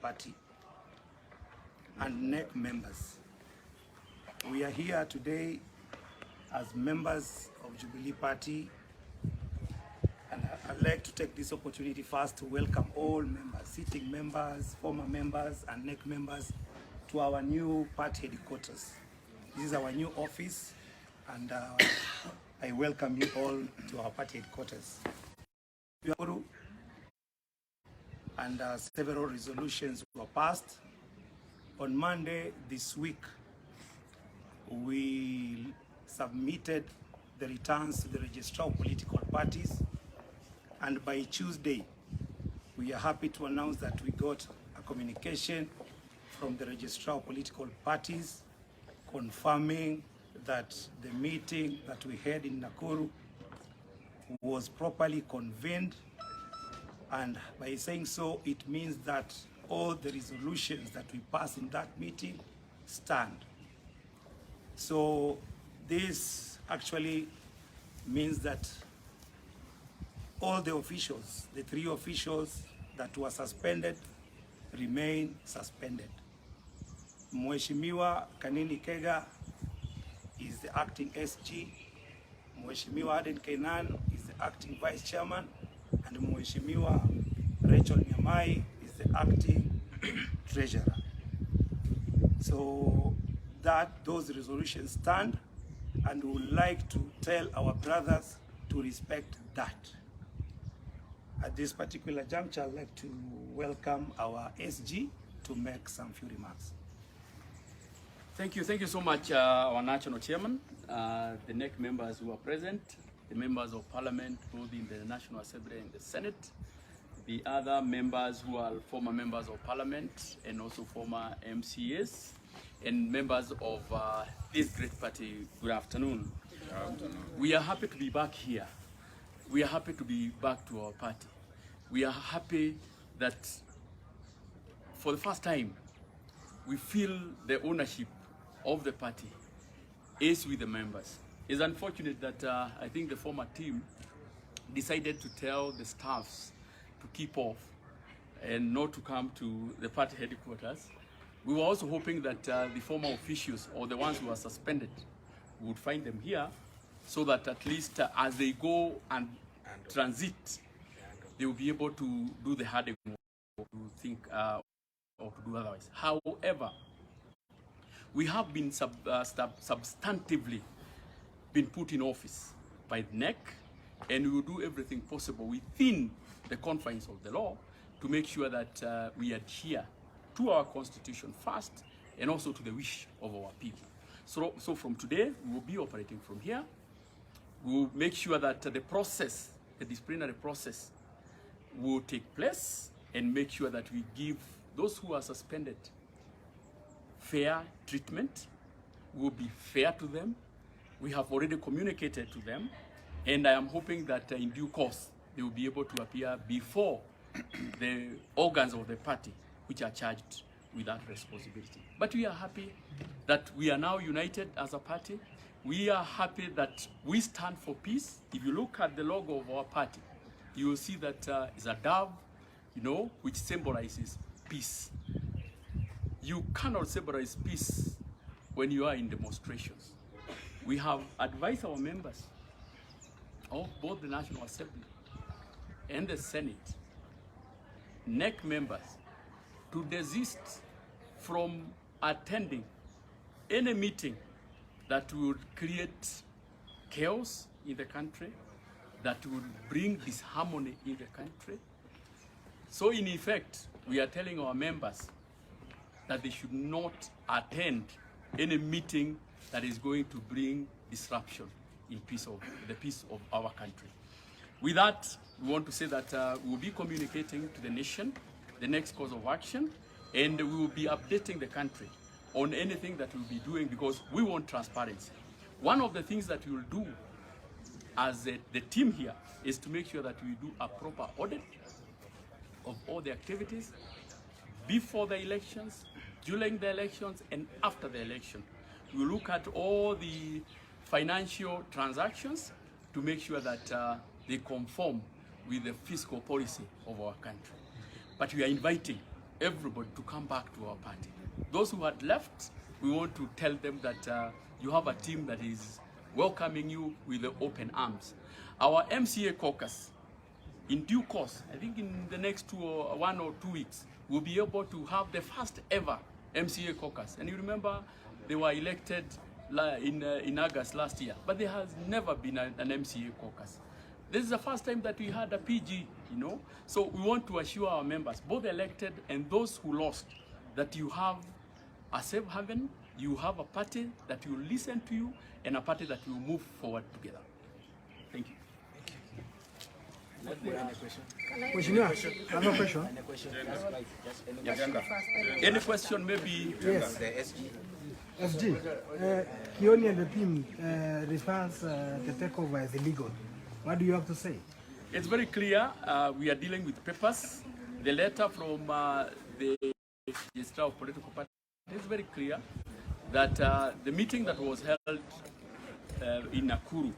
Party and NEC members. We are here today as members of Jubilee Party, and I'd like to take this opportunity first to welcome all members, sitting members, former members and NEC members to our new party headquarters. This is our new office, and I welcome you all to our party headquarters. And several resolutions were passed. On Monday this week, we submitted the returns to the Registrar of Political Parties, and by Tuesday, we are happy to announce that we got a communication from the Registrar of Political Parties confirming that the meeting that we had in Nakuru was properly convened, and by saying so, it means that all the resolutions that we passed in that meeting stand. So this actually means that all the officials, the 3 officials that were suspended, remain suspended. Mheshimiwa Kanini Kega is the acting SG, Mheshimiwa Kenan is the acting vice chairman, and Mheshimiwa Rachel Nyamai is the acting treasurer. So those resolutions stand, and we would like to tell our brothers to respect that. At this particular juncture, I'd like to welcome our SG to make some few remarks. Thank you so much, our national chairman, the NEC members who are present, the members of parliament, both in the National Assembly and the Senate, the other members who are former members of parliament and also former MCAs, and members of this great party. Good afternoon. Good afternoon. We are happy to be back here. We are happy to be back to our party. We are happy that for the first time, we feel the ownership of the party is with the members. It's unfortunate that I think the former team decided to tell the staffs to keep off and not to come to the party headquarters. We were also hoping that the former officials, or the ones who are suspended, would find them here, so that at least as they go and transit, they will be able to do the hard work, to think or to do otherwise. However, we have been substantively been put in office by the NEC, and we will do everything possible within the confines of the law to make sure that we adhere to our constitution first, and also to the wish of our people. So from today, we will be operating from here. We will make sure that the process, the disciplinary process, will take place, and make sure that we give those who are suspended fair treatment. We will be fair to them. We have already communicated to them, and I am hoping that in due course, they will be able to appear before the organs of the party which are charged with that responsibility. But we are happy that we are now united as a party. We are happy that we stand for peace. If you look at the logo of our party, you will see that it's a dove, which symbolizes peace. You cannot symbolize peace when you are in demonstrations. We have advised our members of both the National Assembly and the Senate, NEC members, to desist from attending any meeting that would create chaos in the country, that would bring disharmony in the country. So in effect, we are telling our members that they should not attend any meeting that is going to bring disruption in the peace of our country. With that, we want to say that we will be communicating to the nation the next course of action, and we will be updating the country on anything that we'll be doing, because we want transparency. One of the things that we will do as the team here is to make sure that we do a proper audit of all the activities before the elections, during the elections, and after the election. We look at all the financial transactions to make sure that they conform with the fiscal policy of our country. But we are inviting everybody to come back to our party. Those who had left, we want to tell them that you have a team that is welcoming you with the open arms. Our MCA caucus, in due course, I think in the next 1 or 2 weeks, we'll be able to have the first ever MCA caucus. And you remember they were elected in August last year, but there has never been an MCA caucus. This is the first time that we had a PG, you know. So we want to assure our members, both elected and those who lost, that you have a safe haven, you have a party that will listen to you, and a party that will move forward together. Thank you. Another question. Any question maybe? Yes. SG. Kioni and the team response the takeover is illegal. What do you have to say? It's very clear. We are dealing with papers. The letter from the Registrar of Political Parties is very clear that the meeting that was held in Nakuru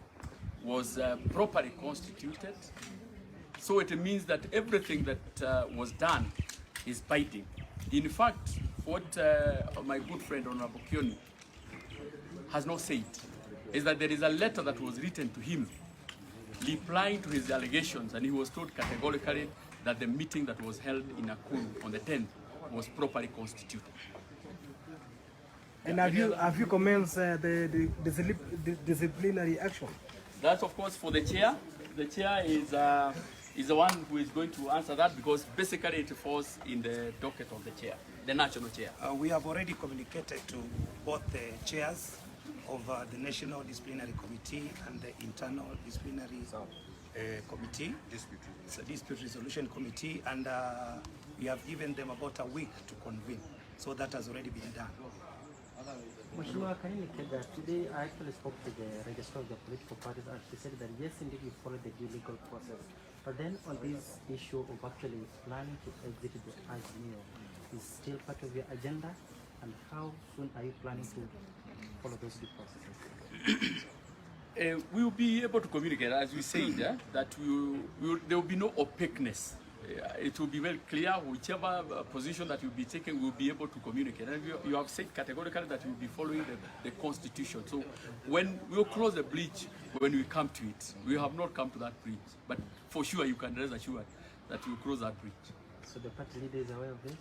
was properly constituted. So it means that everything that was done is binding. In fact, what my good friend Honorable Kioni has not said is that there is a letter that was written to him replying to his allegations, and he was told categorically that the meeting that was held in Nakuru on the 10th was properly constituted. And have you commenced the disciplinary action? That's of course for the chair. The chair is the one who is going to answer that, because basically it falls in the docket of the chair, the national chair. We have already communicated to both the chairs of the National Disciplinary Committee and the Internal Disciplinary Committee, Dispute Resolution Committee, and we have given them about a week to convene. So that has already been done. Mheshimiwa Kanini Kega, today I actually spoke to the registrar of the political parties, and she said that yes, indeed, you follow the due legal process. But then on this issue of actually planning to exit the Azimio, is still part of your agenda? And how soon are you planning to follow those due processes? We will be able to communicate, as we said, that there will be no opaqueness. It will be very clear. Whichever position that you'll be taking, we'll be able to communicate. And you have said categorically that you'll be following the Constitution. So when we'll close the bridge, when we come to it, we have not come to that bridge. But for sure, you can rest assured that we'll close that bridge. So the party leader is aware of this?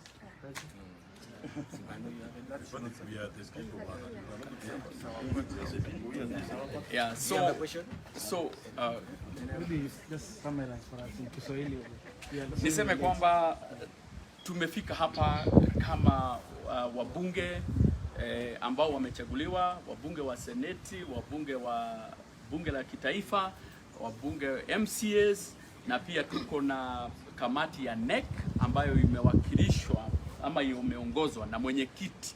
Yeah, so Maybe just summarize for us in Kiswahili. niseme kwamba tumefika hapa kama wabunge ambao wamechaguliwa, wabunge wa seneti, wabunge wa bunge la kitaifa, wabunge MCAs, na pia tuko na kamati ya NEC ambayo imewakilishwa ama imeongozwa na mwenyekiti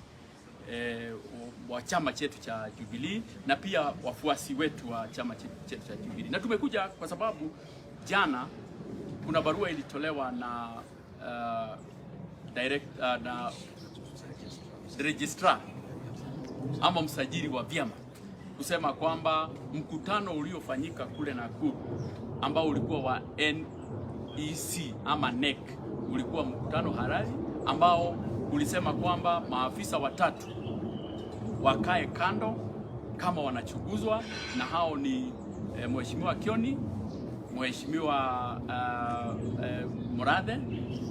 wa chama chetu cha Jubilee, na pia wafuasi wetu wa chama chetu cha Jubilee. Na tumekuja kwa sababu jana kuna barua ilitolewa na na registrar ama msajili wa vyama kusema kwamba mkutano uliofanyika kule Nakuru ambao ulikuwa wa NEC ama NEC ulikuwa mkutano halali ambao ulisema kwamba maafisa watatu wakae kando kama wanachunguzwa, na hao ni Mheshimiwa Kioni, Mheshimiwa Murathe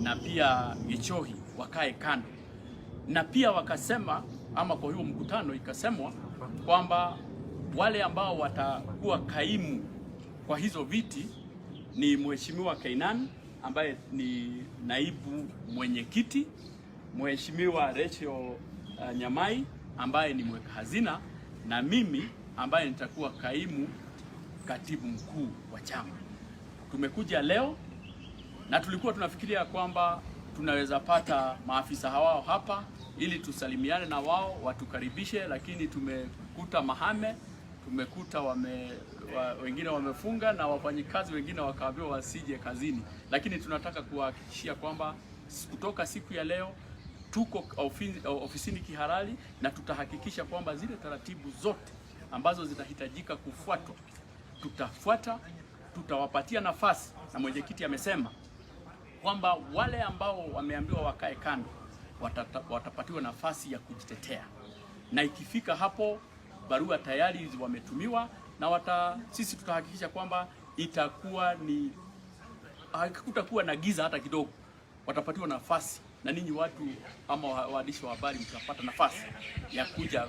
na pia Gichohi wakae kando. Na pia wakasema ama kwa hiyo mkutano ikasemwa kwamba wale ambao watakuwa kaimu kwa hizo viti ni Mheshimiwa Kainan ambaye ni naibu mwenyekiti, Mheshimiwa Rachel Nyamai ambaye ni mweka hazina, na mimi ambaye nitakuwa kaimu katibu mkuu wa chama. Tumekuja leo na tulikuwa tunafikiria kwamba tunaweza pata maafisa hawao hapa ili tusalimiane na wao, watukaribishe, lakini tumekuta mahame, tumekuta wengine wamefunga na wafanyikazi wengine wakaambiwa wasije kazini. Lakini tunataka kuhakikishia kwamba kutoka siku ya leo tuko ofisini kihalali, na tutahakikisha kwamba zile taratibu zote ambazo zitahitajika kufuatwa tutafuata. Tutawapatia nafasi, na mwenyekiti amesema kwamba wale ambao wameambiwa wakae kando watapatiwa nafasi ya kujitetea, na ikifika hapo barua tayari wametumiwa, na sisi tutahakikisha kwamba itakuwa ni hakutakuwa na giza hata kidogo. Watapatiwa nafasi, na ninyi watu ama waandishi wa habari mtapata nafasi ya kuja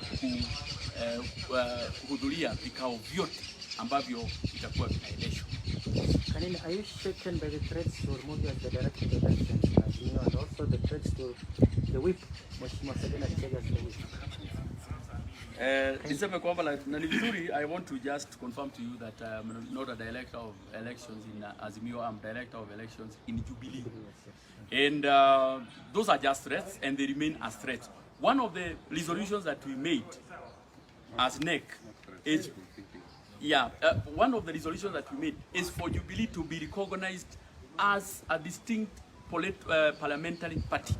kuhudhuria vikao vyote ambavyo itakuwa vinaendeshwa. Kanini, are you shaken by the threats to remove you as the director of the elections, and also the threats to the whip, Mheshimiwa Sabina Chege as the whip? Niseme kwamba na ni vizuri, I want to just confirm to you that I'm not a director of elections in Azimio, I'm director of elections in Jubilee. And those are just threats, and they remain as threats. One of the resolutions that we made as NEC is, one of the resolutions that we made is for Jubilee to be recognized as a distinct parliamentary party.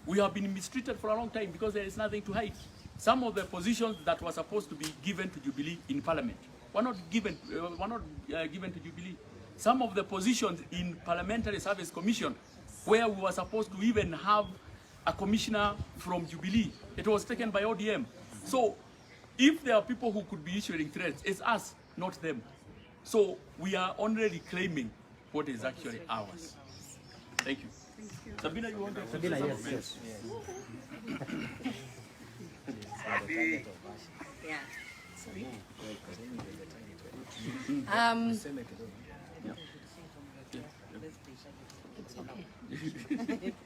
We have been mistreated for a long time because there is nothing to hide. Some of the positions that were supposed to be given to Jubilee in Parliament were not given to Jubilee. Some of the positions in Parliamentary Service Commission, where we were supposed to even have a commissioner from Jubilee, it was taken by ODM. So, if there are people who could be issuing threats, it's us, not them. So, we are only reclaiming what is actually ours. Thank you. Sabina, you want to? Sabina, yes. Yeah. Sorry.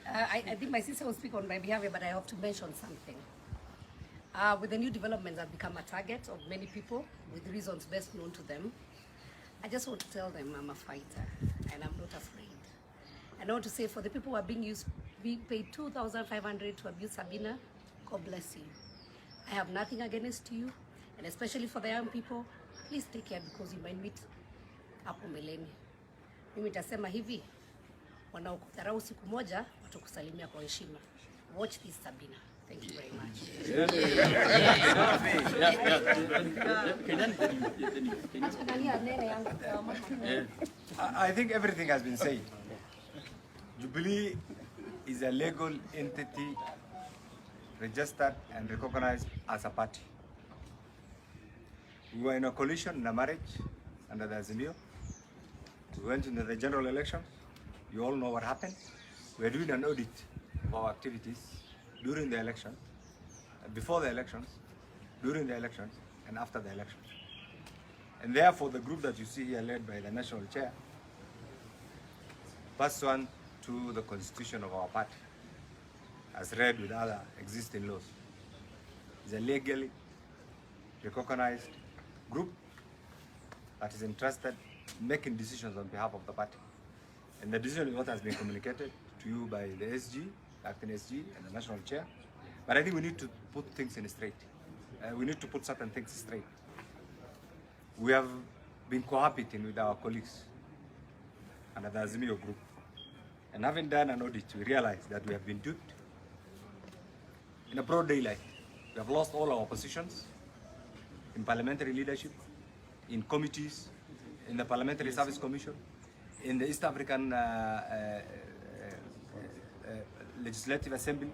I think my sister will speak on my behalf, but I have to mention something. With the new developments, I've become a target of many people with reasons best known to them. I just want to tell them I'm a fighter and I'm not afraid. And I want to say, for the people who are being paid 2,500 to abuse Sabina, God bless you. I have nothing against you, and especially for the young people, please take care because you might meet hapo mbeleni. Mimi nitasema hivi, wanaokudharau siku moja watakusalimia kwa heshima. Watch this, Sabina. Thank you very much. I think everything has been said. Jubilee is a legal entity registered and recognized as a party. We were in a coalition in a marriage under the Azimio. We went into the general election. You all know what happened. We are doing an audit of our activities during the election, before the elections, during the elections, and after the elections. And therefore, the group that you see here, led by the national chair, pursuant to the constitution of our party, as read with other existing laws, is a legally recognized group that is entrusted in making decisions on behalf of the party. And the decision is what has been communicated to you by the SG, the acting SG, and the national chair. But I think we need to put things in straight. We need to put certain things straight. We have been cohabiting with our colleagues under the Azimio group. And having done an audit, we realized that we have been duped in a broad daylight. We have lost all our positions in parliamentary leadership, in committees, in the Parliamentary Service Commission, in the East African Legislative Assembly,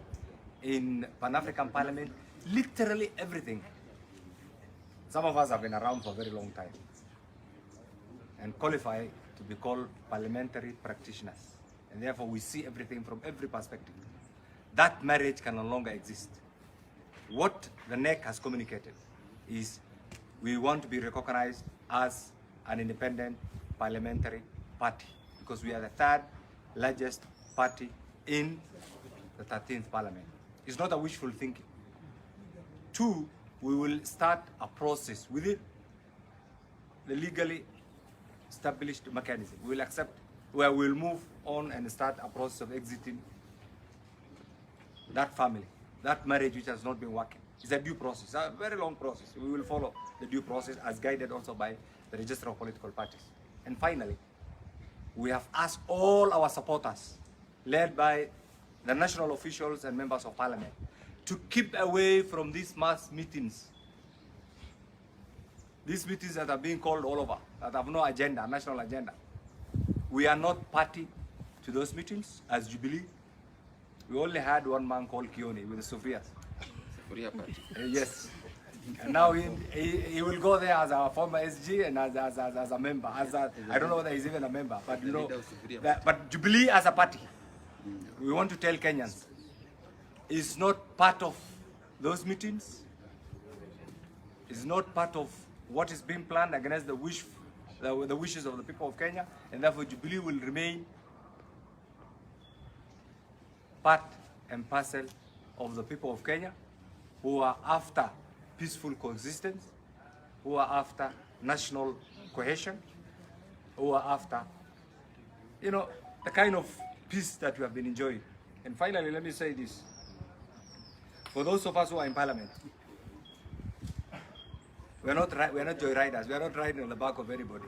in Pan-African Parliament, literally everything. Some of us have been around for a very long time and qualify to be called parliamentary practitioners. And therefore we see everything from every perspective. That marriage can no longer exist. What the NEC has communicated is we want to be recognized as an independent parliamentary party because we are the third largest party in the 13th parliament. It's not a wishful thinking. Two, we will start a process within the legally established mechanism. We will accept where we'll move on and start a process of exiting that family, that marriage which has not been working. It's a due process, a very long process. We will follow the due process as guided also by the Register of Political Parties. And finally, we have asked all our supporters, led by the national officials and members of parliament, to keep away from these mass meetings. These meetings that are being called all over, that have no agenda, national agenda. We are not party to those meetings as Jubilee. We only had one man called Kioni with the Sophias. Yes. And now he will go there as a former SG and as a member. I don't know whether he's even a member, but you know, but Jubilee as a party, we want to tell Kenyans, is not part of those meetings. Is not part of what is being planned against the wishes of the people of Kenya, and therefore Jubilee will remain part and parcel of the people of Kenya who are after peaceful coexistence, who are after national cohesion, who are after, you know, the kind of peace that we have been enjoying. And finally, let me say this. For those of us who are in parliament, we are not joyriders. We are not riding on the back of anybody.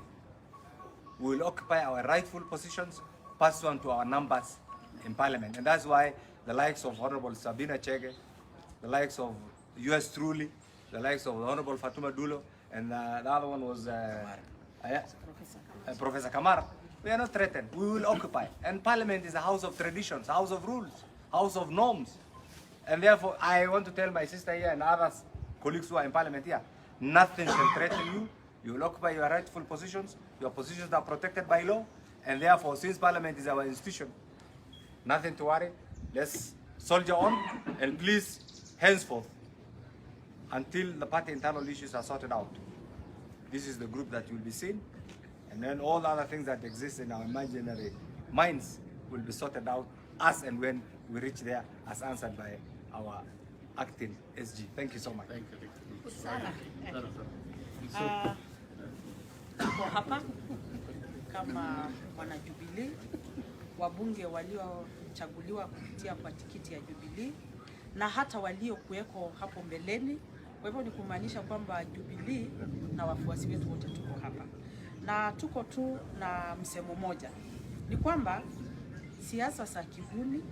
We will occupy our rightful positions pursuant to our numbers in parliament. And that's why the likes of Honorable Sabina Chege, the likes of US Truly, the likes of the Honorable Fatuma Dulo, and the other one was Professor Kamara. We are not threatened. We will occupy. And parliament is a house of traditions, house of rules, house of norms. And therefore, I want to tell my sister here and others, colleagues who are in parliament here, nothing can threaten you. You will occupy your rightful positions. Your positions are protected by law. And therefore, since parliament is our institution, nothing to worry. Let's soldier on. And please, henceforth, until the party internal issues are sorted out, this is the group that will be seen. And then all the other things that exist in our imaginary minds will be sorted out as and when we reach there, as answered by our acting SG. Thank you so much. Thank you. Tuko hapa kama wana Jubilee, wabunge waliochaguliwa kupitia kwa tikiti ya Jubilee na hata waliokuweko hapo mbeleni. Kwa hivyo ni kumaanisha kwamba Jubilee na wafuasi wetu wote tuko hapa. Na tuko tu na msemo moja. Ni kwamba siasa za kihuni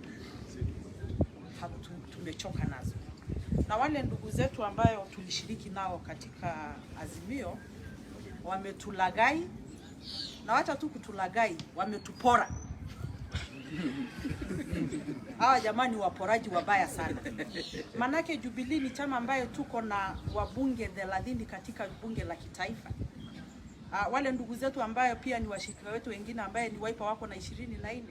tumechoka nazo. Na wale ndugu zetu ambayo tulishiriki nao katika azimio wametulagai, na hata tu kutulagai wametupora. Hawa jamani waporaji wabaya sana. Manake Jubilee ni chama ambayo tuko na wabunge 30 katika bunge la kitaifa. Wale ndugu zetu ambayo pia ni washirika wetu wengine ambaye ni Wiper wako na 24.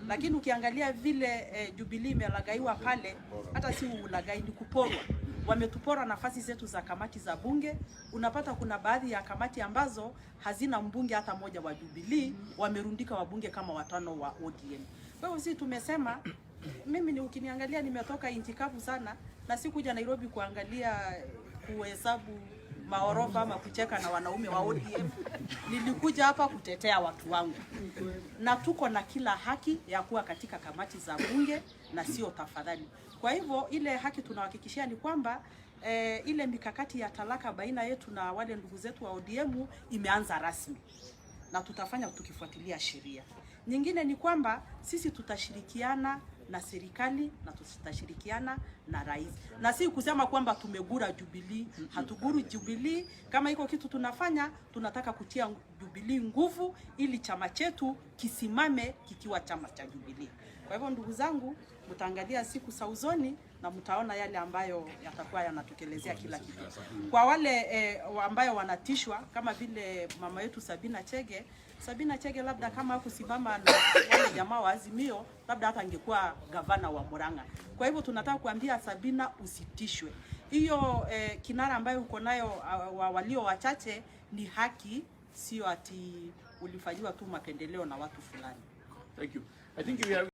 Lakini ukiangalia vile Jubilee imelagaiwa pale, hata si ulagai, ni kuporwa. Wametupora nafasi zetu za kamati za bunge. Unapata kuna baadhi ya kamati ambazo hazina mbunge hata moja wa Jubilee, wamerundika wabunge kama 5 wa ODM. Kwa hiyo sisi tumesema, mimi ni ukiniangalia nimetoka nchi kavu sana na sikuja Nairobi kuangalia kuhesabu maorofa ama kucheka na wanaume wa ODM. Nilikuja hapa kutetea watu wangu. Na tuko na kila haki ya kuwa katika kamati za bunge na sio tafadhali. Kwa hivyo ile haki tunahakikishia ni kwamba ile mikakati ya talaka baina yetu na wale ndugu zetu wa ODM imeanza rasmi. Na tutafanya tukifuatilia sheria. Nyingine ni kwamba sisi tutashirikiana na serikali na tutashirikiana na rais. Na si kusema kwamba tumegura Jubilee, hatuguru Jubilee. Kama iko kitu tunafanya, tunataka kutia Jubilee nguvu ili chama chetu kisimame kikiwa chama cha Jubilee. Kwa hivyo ndugu zangu, mtaangalia siku za usoni na mtaona yale ambayo yatakuwa yanatokelezea kila kitu. Kwa wale ambayo wanatishwa kama vile mama yetu Sabina Chege labda kama hakusimama na wale jamaa wa Azimio, labda hata angekuwa gavana wa Murang'a. Kwa hivyo tunataka kuambia Sabina usitishwe. Hiyo kinara ambayo uko nayo walio wachache ni haki, sio ati ulifanywa tu mapendeleo na watu fulani. Thank you. I think we are